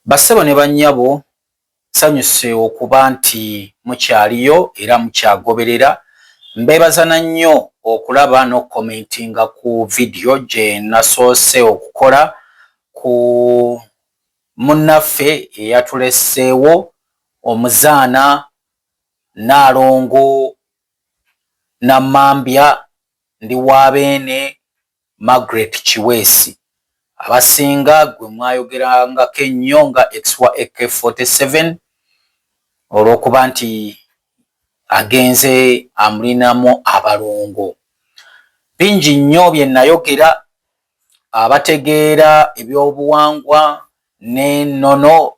Bassebo ne bannyabo nsanyuse okuba nti mukyaliyo era mukyagoberera. Mbeebaza nnyo okulaba n'okukomentinga ku vidiyo gye nasoose okukola ku munnaffe eyatuleseewo omuzaana Nnaalongo Namambya ndi Waabeene Margaret Kiweesi. Abasinga gwe mwayogerangako ennyo nga ex-wa AK47 olw'okuba nti agenze amulinamu abalongo. Bingi nnyo bye nayogera, abategeera ebyobuwangwa n'ennono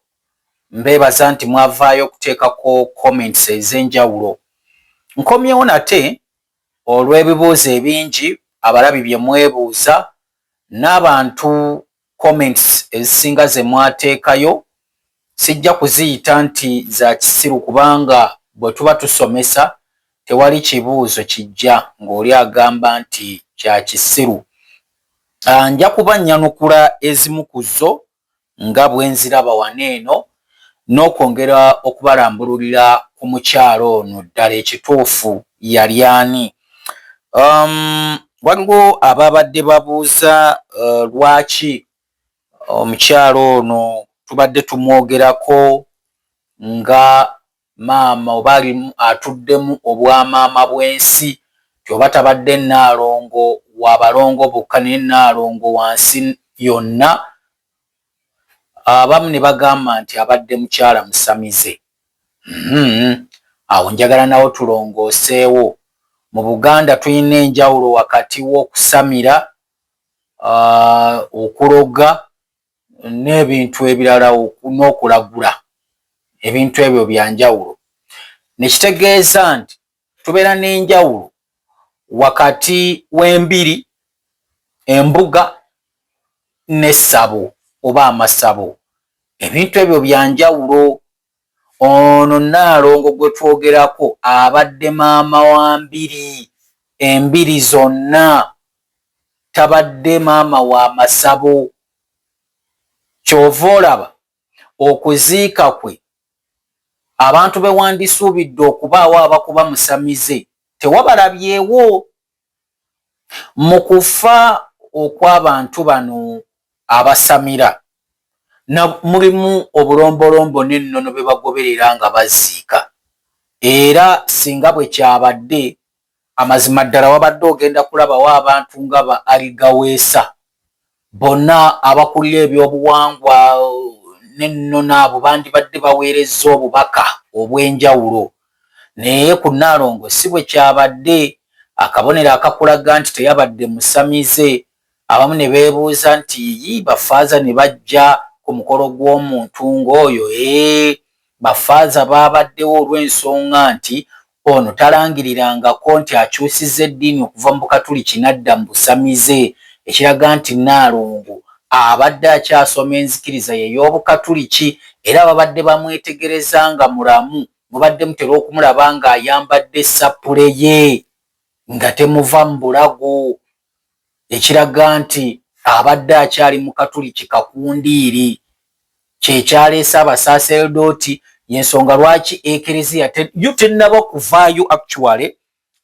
mbeebaza nti mwavaayo okuteekako comments ez'enjawulo. Nkomyewo nate olw'ebibuuzo ebingi abalabi bye mwebuuza n'abantu comments ezisinga ze mwateekayo. Sijja kuziyita nti za kisiru kubanga bwe tuba tusomesa tewali kibuuzo kijja ng'oli agamba nti kya kisiru. Nja kuba nnyanukula ezimu ku zo nga bwe nziraba waneeno n'okwongera okubalambululira ku mukyalo ono ddala ekituufu yali ani. Waliwo ababadde babuuza lwaki omukyalo ono tubadde tumwogerako nga maama oba atuddemu obwamaama bw'ensi kyoba tabadde Nnaalongo w'abalongo bokka ne Nnaalongo wansi yonna. Abamu ne bagamba nti abadde mukyala musamize. Awo njagala nawo tulongooseewo. Mu Buganda tulina enjawulo wakati w'okusamira, okuloga n'ebintu ebirala n'okulagula. Ebintu ebyo bya njawulo. Ne kitegeeza nti tubeera n'enjawulo wakati w'embiri, embuga n'essabo oba amasabo. Ebintu ebyo bya njawulo. Ono Nnaalongo gwe twogerako abadde maama wa mbiri, embiri zonna, tabadde maama wa masabo. Kyova olaba okuziika kwe abantu be wandisuubidde okubaawo abakuba musamize tewabalabyewo. Mu kufa okw'abantu bano abasamira mulimu obulombolombo n'ennono be bagoberera nga baziika. Era singa bwe kyabadde amazima ddala wabadde ogenda kulabawo abantu nga ba Aligaweesa, bonna abakulira ebyobuwangwa n'ennono abo bandibadde baweerezza obubaka obw'enjawulo. Naye ku Nnaalongo si bwe kyabadde. Akabonero akakulaga nti teyabadde musamize. Abamu ne beebuuza nti bafaaza ne bajja ku mukolo gw'omuntu ng'oyo. Bafaaza baabaddewo olw'ensonga nti ono talangirirangako nti akyusizza eddiini okuva mu Bukatuliki n'adda mu busamize, ekiraga nti Nnaalongo abadde akyasoma enzikiriza ye y'Obukatuliki era babadde bamwetegereza nga mulamu. Mubadde mutera okumulaba ng'ayambadde essapule ye nga temuva mu bulago, ekiraga nti abadde akyali mu Katuliki kakundiiri. Kyekyaleese abasaaseredooti, y'ensonga lwaki ekereziya yo tennaba kuvaayo actually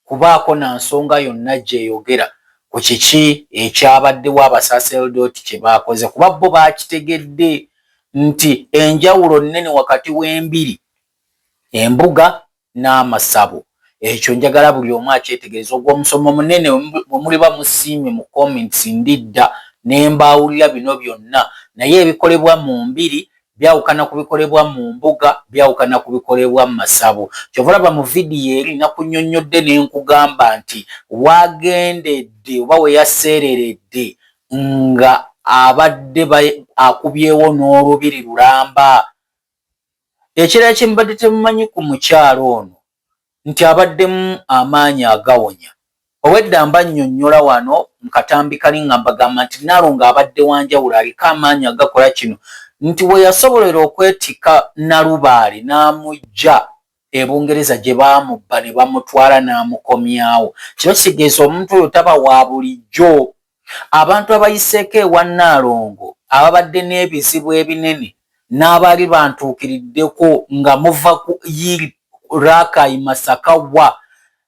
kubaako na nsonga yonna gyeyogera ku kiki ekyabaddewo abasaaseredooti kye baakoze, kuba bo baakitegedde nti enjawulo nnene wakati w'embiri, embuga n'amasabo. Ekyo njagala buli omu akyetegereza. Ogw'omusomo munene bwe muliba musiimye mu comments ndidda ne mbaawulira bino byonna, naye ebikolebwa mu mbiri byawukana ku bikolebwa mu mbuga, byawukana ku bikolebwa mu masabo. Kyova olaba mu vidiyo eri nakunnyonnyodde ne nkugamba nti waagendedde oba we yaseereredde nga abadde akubyewo n'olubiri lulamba. Ekirala kye mubadde temumanyi ku mukyalo ono nti abaddemu amaanyi agawonya. Obwedda mba nnyonnyola wano mukatambi kali nga mbagamba nti Nnaalongo abadde wanjawulo aliko amaanyi agakola kino, nti we yasobolera okwetika Nalubaale n'amujja e Bungereza gye baamubba ne bamutwala n'amukomyawo. Kino kitegeeza omuntu oyo taba wa bulijjo. Abantu abayiseeko ewa Nnaalongo ababadde n'ebizibu ebinene n'abaali bantuukiriddeko nga muva ku Yiri Rakai Masaka wa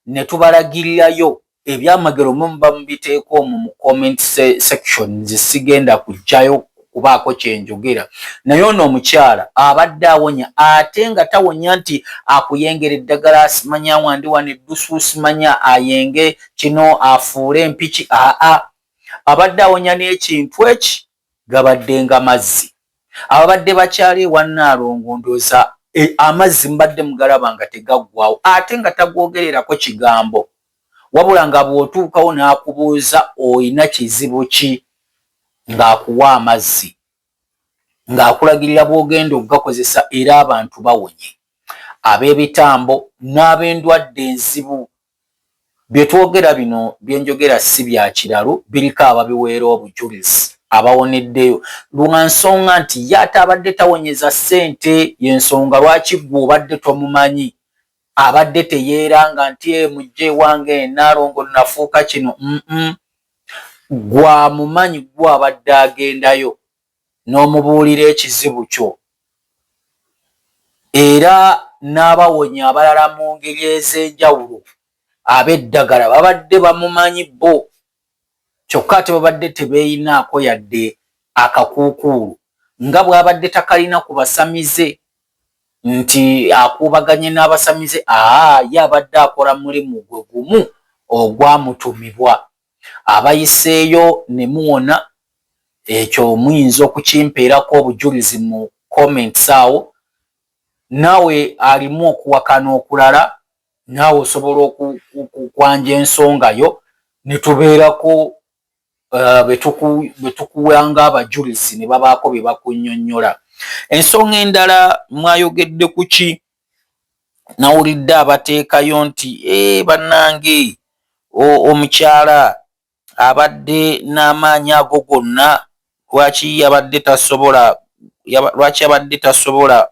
ne tubalagirirayo ebyamagero muba mubiteeka omwo mu comment section zisigenda kujjayo kubaako kyenjogera naye ono omukyala abadde awonya ate nga tawonya nti akuyengera eddagala asimanya wandi wane eddusu simanya ayenge kino afuule empiki abadde awonya n'ekintu eki gabadde nga mazzi ababadde bakyali Wannaalongo ndooza amazzi mbadde mugalaba nga tegaggwawo ate nga tagwogererako kigambo wabula nga bw'otuukawo n'akubuuza oyina kizibu ki ng'akuwa amazzi ng'akulagirira bw'ogenda okugakozesa era abantu bawonye ab'ebitambo n'ab'endwadde enzibu bye twogera bino bye njogera si bya kiralu biriko ababiweera obujulizi abawoneddeyo lwa nsonga nti ye ate abadde tawonyeza ssente y'ensonga lwaki gwe obadde tomumanyi abadde teyeeranga nti mujje wange Naalongo nafuuka kino gwamumanyi gwe abadde agendayo n'omubuulira ekizibu kyo era n'abawonya abalala mu ngeri ez'enjawulo ab'eddagala babadde bamumanyi bo kyokka ate babadde tebeeyinaako yadde akakuukuulu nga bw'abadde takalina ku basamize nti akuubaganye n'abasamize ye abadde akola mulimu gwe gumu ogwamutumibwa abayiseeyo ne muwona ekyo muyinza okukimpeerako obujulizi mu comments awo naawe alimu okuwakana okulala naawe osobola okwanja ensongayo ne tubeerako betukuwanga abajulizi ne babaako bye bakunnyonnyola ensonga endala mwayogedde ku ki nawulidde abateekayo nti bannange omukyala abadde n'amaanyi ago gonna lwaki yabadde tasobola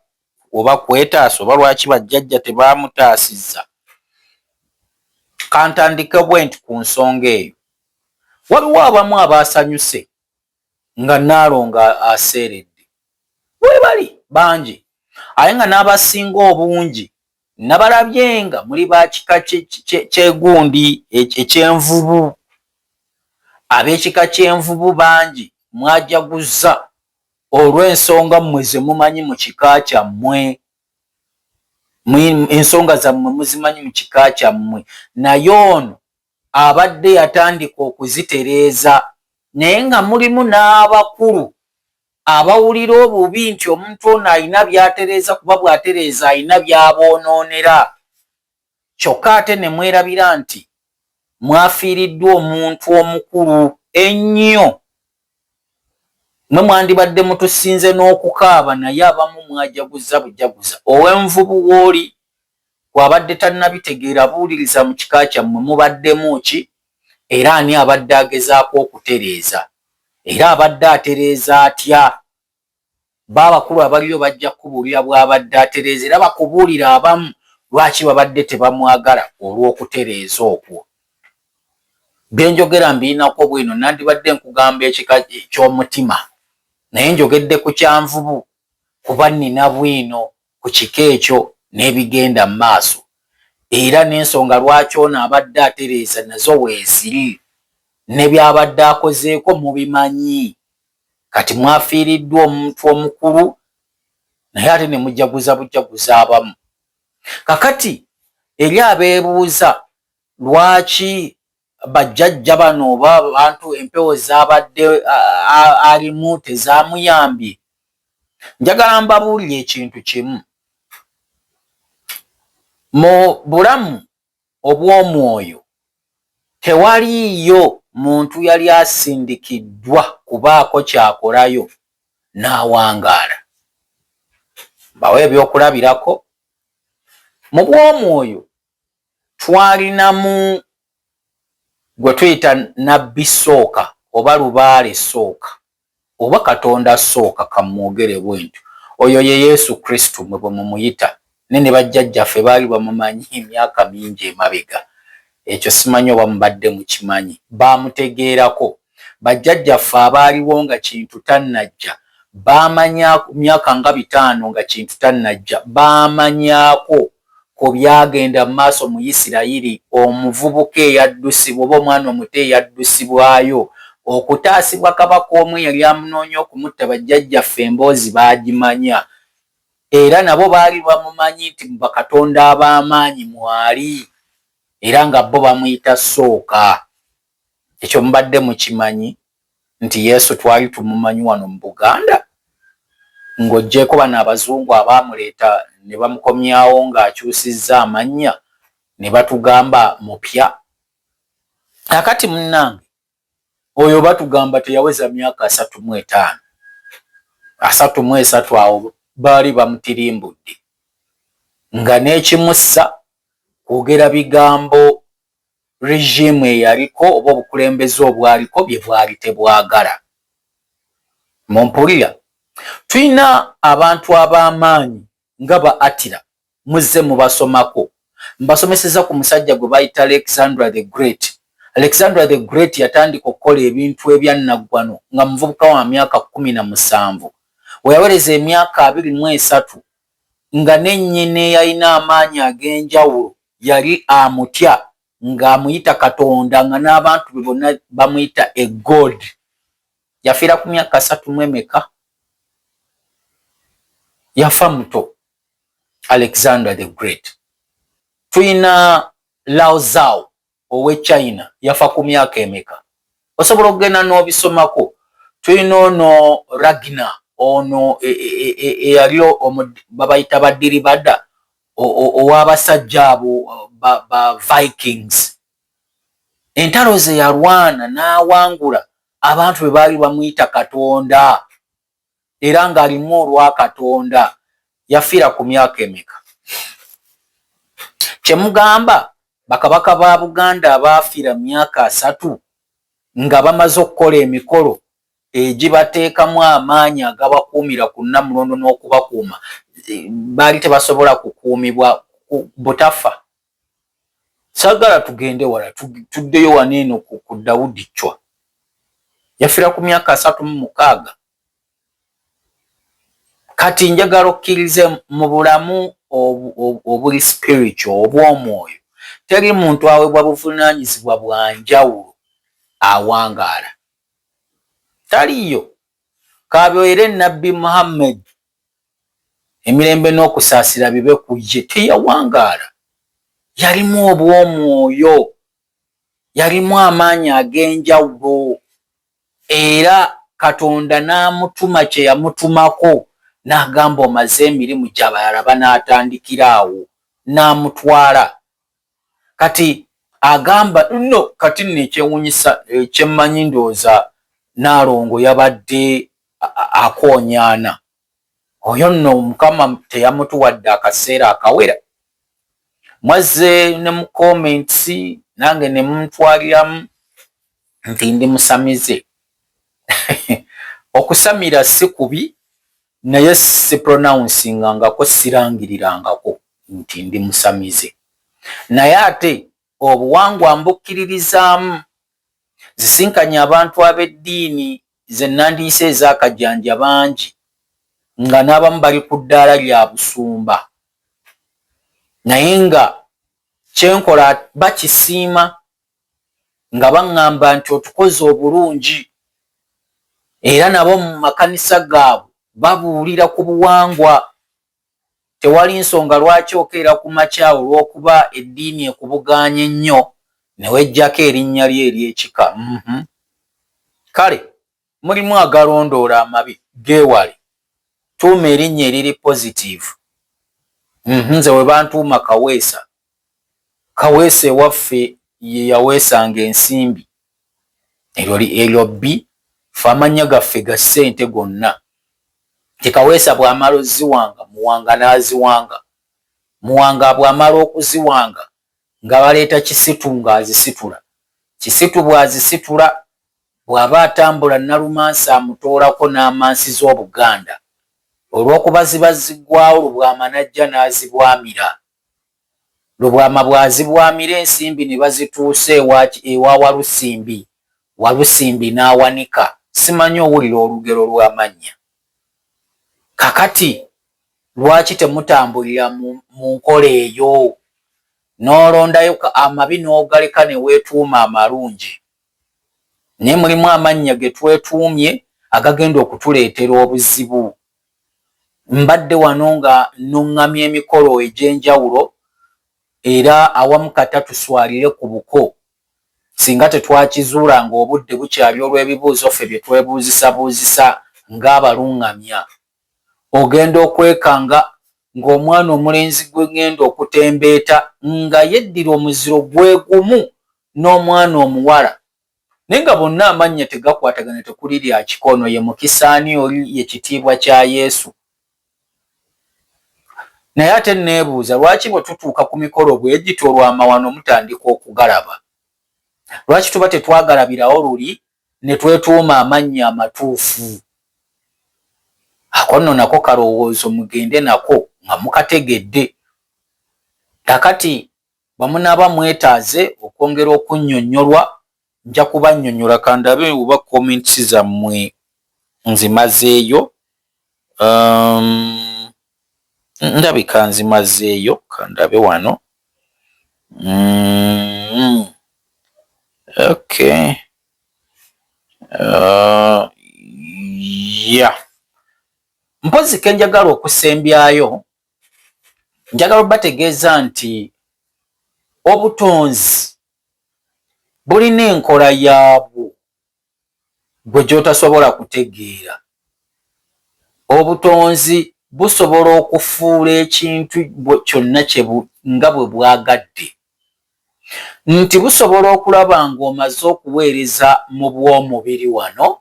oba kwetaasa oba lwaki bajjajja tebaamutaasizza kantandike bwe nti ku nsonga eyo waliwo abamu abaasanyuse nga Naalongo aseeredde we bali bangi aye nga n'abasinga obungi nabalabye nga muli bakika ky'egundi ekyenvubu ab'ekika ky'envubu bangi mwajaguza olw'ensonga mmwe ze mumanyi mu kika kyammwe ensonga zammwe muzimanyi mu kika kyammwe naye ono abadde yatandika okuzitereeza naye nga mulimu n'abakulu abawulira obubi nti omuntu ono alina by'atereeza kuba bw'atereeza alina by'aboonoonera kyokka ate ne mwerabira nti mwafiiriddwa omuntu omukulu ennyo mwe mwandibadde mutusinze n'okukaaba naye abamu mwajaguza bujaguza ow'envubu w'oli bw'abadde tannabitegeera buwuliriza mu kika kyammwe mubaddemu ki era ani abadde agezaako okutereeza era abadde atereeza atya baabakulu abaliyo bajja kubuulira bw'abadde atereeza era bakubuulira abamu lwaki babadde tebamwagala olw'okutereeza okwo bye njogera mbirinako bwino nandibadde nkugamba ekika ky'omutima naye njogedde ku kyanvubu kuba nnina bwino ku kika ekyo n'ebigenda mu maaso era n'ensonga lwaki ono abadde atereeza nazo weeziri ne by'abadde akozeeko mubimanyi kati mwafiiriddwa omuntu omukulu naye ate ne mujaguza bujaguza abamu kakati eri abeebuuza lwaki bajjajja bano oba abantu empewo zaabadde alimu tezaamuyambye njagala mbabuulire ekintu kimu mu bulamu obw'omwoyo tewaliiyo muntu yali asindikiddwa kubaako kyakolayo n'awangaala bawe ebyokulabirako mu bw'omwoyo twalinamu gwe tuyita nabbi sooka oba lubaale sooka oba katonda sooka kamwogere bwentyo oyo ye Yesu Kristo mwe bwe mumuyita ne bajjajjaffe baali bamumanyi emyaka mingi emabega ekyo simanyi oba mubadde mukimanyi baamutegeerako bajjajjaffe abaaliwo nga kintu tannajja bamanya myaka nga 5 nga kintu tannajja bamanyako ko byagenda maaso mu Isirayiri omuvubuka eyaddusibwa oba omwana omuto eyaddusibwayo okutaasibwa kabaka omwe yali amunoonya okumutta bajjajjaffe emboozi baagimanya era nabo baali bamumanyi nti bakatonda ab'amaanyi mwali era nga bo bamuyita Sooka. Ekyo mubadde mukimanyi nti Yesu twali tumumanyi wano mu Buganda ng'oggyeko bano abazungu abaamuleeta ne bamukomyawo ng'akyusizza amannya ne batugamba mupya. Kakati munnange oyo batugamba teyaweza myaka 35 33 awo baali bamutirimbudde nga n'ekimussa kwogera bigambo regime eyaliko oba obukulembeze obwaliko bye bwali tebwagala. Mumpulira tulina abantu ab'amaanyi nga ba Attila muzze mubasomako mbasomeseza ku musajja gwe bayita Alexander the Great. Alexander the Great yatandika okukola ebintu ebyannaggwano nga muvubuka wa myaka 17 weyawereza emyaka 23 nga nennyini yalina amaanyi ag'enjawulo yali amutya ng'amuyita Katonda nga n'abantu be bonna bamuyita a god. Yafiira ku myaka 30 yafa muto Alexander the Great. Tuyina Lao Zhao owe China yafa ku myaka emeka osobola okugenda n'obisomako. Tuyina ono Ragnar ono eyaliyo babayita badiribadda ow'abasajja abo ba Vikings. Entalo ze yalwana n'awangula abantu be baali bamuyita Katonda era ng'alimu olwa Katonda. Yafiira ku myaka emeka? Kyemugamba bakabaka ba Buganda abaafiira myaka 3 nga bamaze okukola emikolo egibateekamu amaanyi agabakuumira ku Nnamulondo n'okubakuuma baali tebasobola kukuumibwa butafa. Sagala tugende wala tuddeyo waneeno ku Dawudi Chwa yafiira ku myaka 36. Kati njagala okkirize mu bulamu obuli spiritual obw'omwoyo teri muntu aweebwa buvunaanyizibwa bwa njawulo awangaala. Taliyo. Kabeere Nabbi Muhammad emirembe n'okusaasira bibe ku ye teyawangaala. Yalimu obw'omwoyo, yalimu amaanyi ag'enjawulo era Katonda n'amutuma kye yamutumako n'agamba omaze emirimu gy'abalala banaatandikira awo n'amutwala. Kati agamba no kati nekyewunyisa ekyemmanyi ndowooza Naalongo yabadde akoonyaana oyo nno Mukama teyamutuwadde akaseera akawera. Mwazze ne mu comments nange ne mutwaliramu nti ndi musamize. Okusamira si kubi naye si pronouncingangako sirangirirangako nti ndi musamize. Naye ate obuwangwa mbukkiririzaamu zisinkanya abantu ab'eddiini ze nandiise ez'akajjanja bangi nga n'abamu bali ku ddaala lya busumba naye nga kyenkola bakisiima nga baŋŋamba nti otukoze obulungi era nabo mu makanisa gaabwe babuulira ku buwangwa. Tewali nsonga lwaki okeera ku makya olw'okuba eddiini ekubugaanye nnyo ne weggyako erinnya lye ery'ekika. Kale mulimu agalondoola amabi geewale tuuma erinnya eriri positive. Nze we bantuuma Kaweesa. Kaweesa ewaffe ye yaweesanga ensimbi eryo bbi fe amannya gaffe ga ssente gonna. Kaweesa bw'amala oziwanga Muwanga n'aziwanga. Muwanga bw'amala okuziwanga nga baleeta Kisitu ng'azisitula. Kisitu bw'azisitula bw'aba atambula Nalumansi amutoolako n'amansi z'Obuganda. Olw'okuba ziba ziggwawo Lubwama n'ajja n'azibwamira. Lubwama bw'azibwamira ensimbi ne bazituusa ewa Walusimbi. Walusimbi n'awanika. Simanyi owulira olugero lw'amannya. kakati lwaki temutambulira mu nkola eyo n'olondayo amabi n'ogaleka ne weetuuma amalungi? naye mulimu amannya ge twetuumye agagenda okutuleetera obuzibu. Mbadde wano nga nuŋŋamya emikolo egy'enjawulo era awamu kata tuswalire ku buko singa tetwakizuula ng'obudde bukyali olw'ebibuuzo ffe bye twebuuzisabuuzisa ng'abaluŋŋamya. Ogenda okwekanga ng'omwana omulenzi gwe ngenda okutembeeta nga yeddira omuziro gwe gumu n'omwana omuwala, naye nga bonna amannya tegakwatagana, tekuli lya kikono, ye Mukisaani oli ye Kitiibwa kya Yesu. Naye ate neebuuza lwaki bwe tutuuka ku mikolo bwe giti olw'amawano mutandika okugalaba? Lwaki tuba tetwagalabirawo luli ne twetuuma amannya amatuufu? Ako nno nako kalowoozo mugende nako nga mukategedde. Kakati bamunaaba mwetaaze okwongera okunnyonnyolwa, nja kubannyonnyola kandabe oba comments zammwe nzimazeeyo. Ndabika nzimazeeyo, kandabe wano. Okay. Yeah. Mpozi ke njagala okusembyayo, njagala bategeeza nti obutonzi bulina enkola yaabwo gwe gy'otasobola kutegeera. Obutonzi busobola okufuula ekintu kyonna nga bwe bwagadde, nti busobola okulaba ng'omaze okuweereza mu bw'omubiri wano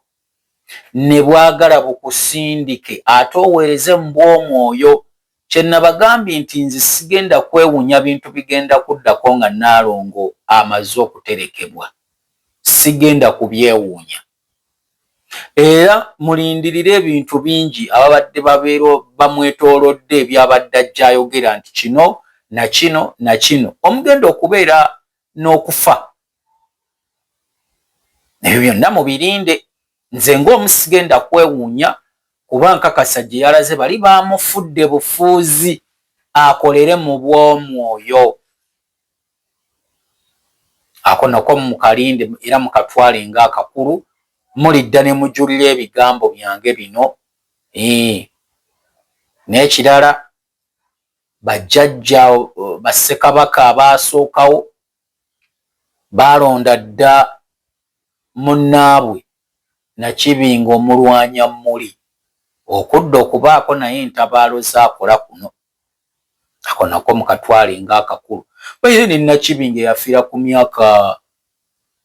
ne bwagala bukusindike ate oweereze mu bw'omwoyo. Kye nabagambye nti nze sigenda kwewuunya bintu bigenda kuddako nga Nnaalongo amaze okuterekebwa, sigenda kubyewuunya. Era mulindirire ebintu bingi ababadde babeera bamwetoolodde ebyabadde ajja ayogera nti kino na kino na kino, omugenda okubeera n'okufa. Ebyo byonna mubirinde. Nze ng'omu sigenda kwewuunya kuba nkakasa gye yalaze bali baamufudde bufuuzi akolere mu bw'omwoyo. Ako nako mukalinde era mukatwale ng'akakulu, mulidda ne mujulira ebigambo byange bino. N'ekirala, bajjajja bassekabaka abaasookawo baalonda dda munnaabwe Nakibinga omulwanya muli okudda okubaako naye entabaalo zaakola kuno. Ako nako mukatwale ng'akakulu. Baire ne Nakibinga yafiira ku myaka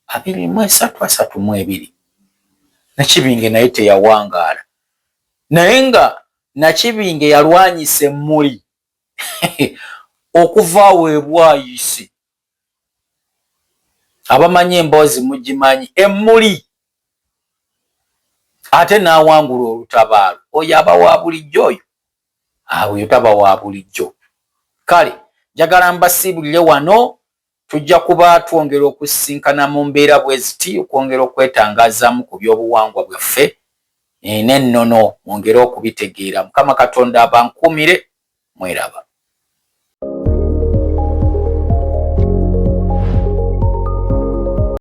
23 Nakibinga naye teyawangaala. Naye nga Nakibinga yalwanyisa emmuli okuva awo e Bwayise. Abamanyi emboozi mugimanyi, emmuli. Ate n'awangula olutabaalo. Oyo aba wa bulijjo oyo? Oyo taba wa bulijjo. Kale, njagala mbasiibulire wano, tujja kuba twongera okusisinkana mu mbeera bwe ziti okwongera okwetangazaamu ku byobuwangwa bwaffe n'ennono mwongere okubitegeera. Mukama Katonda abankuumire, mweraba.